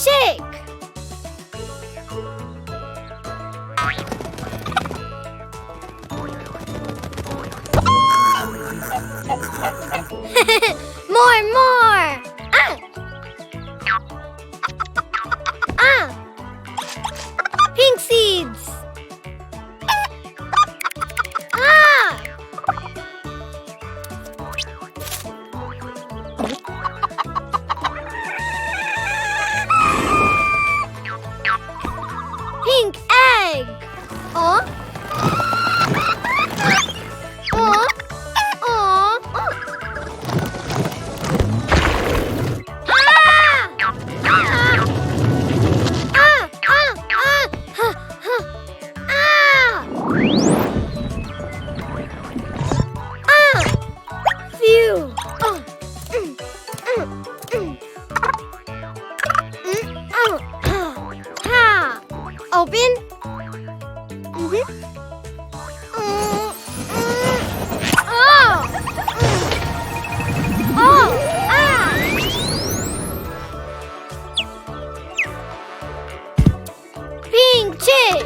chick! More! Pink seeds! Pink egg! Oh? Oh? Oh? Phew! Open? Pink chick!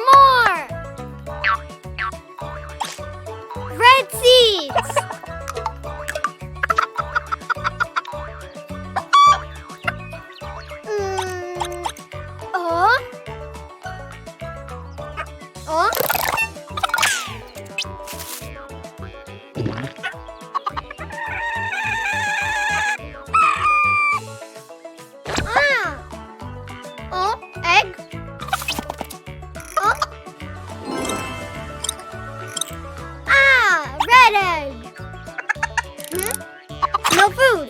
More! Red seeds! Oh? Oh? Oh, egg? Oh? Red egg! No food!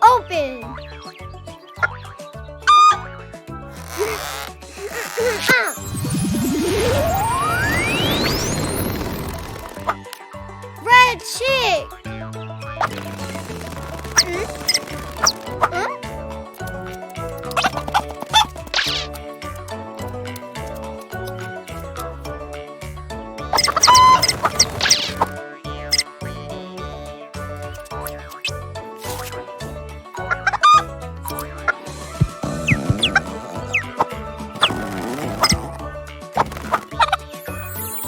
Open! Red chick!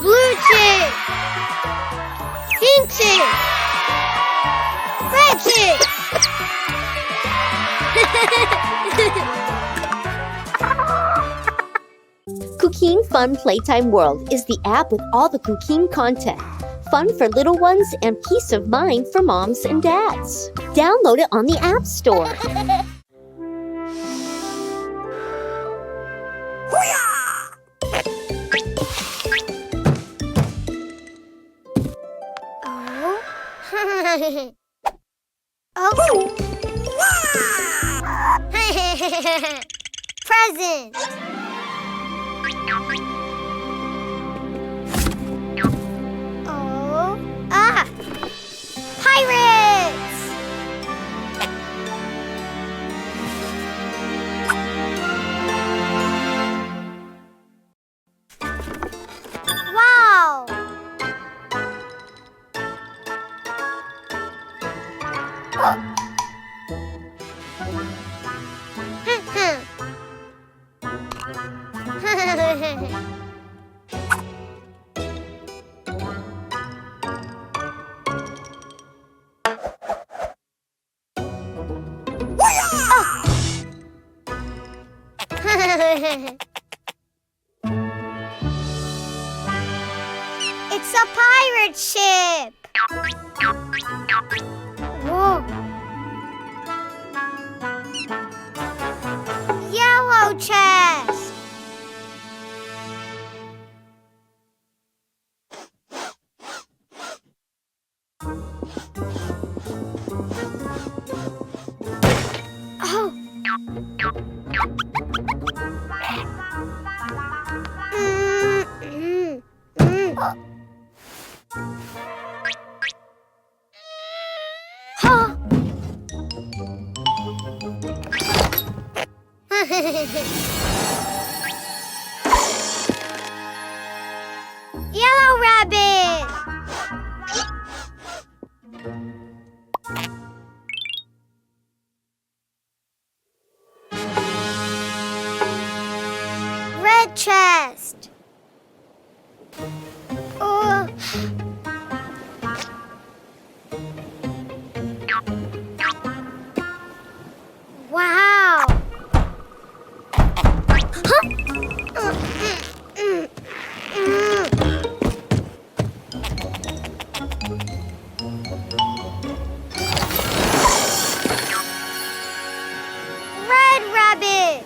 Blue chick! Pink chick! Red chick! Cuquin Fun Playtime World is the app with all the Cuquin content. Fun for little ones and peace of mind for moms and dads. Download it on the App Store. Oh. Present. Oh. Pirates. Wow. It's a pirate ship. Whoa. Yellow chest. Oh. Huh. Yellow rabbit. Red chest. Oh. Wow. Huh? Red rabbit.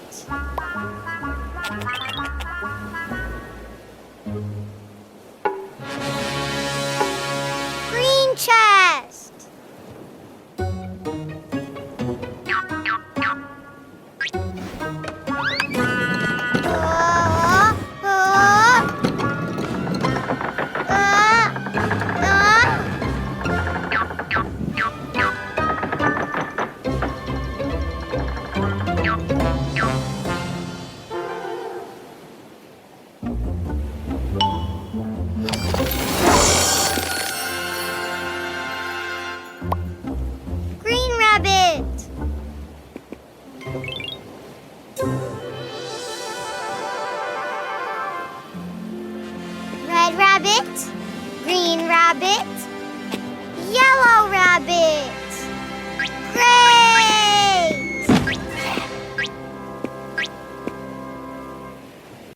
Green chest. Green rabbit. Red rabbit. Green rabbit.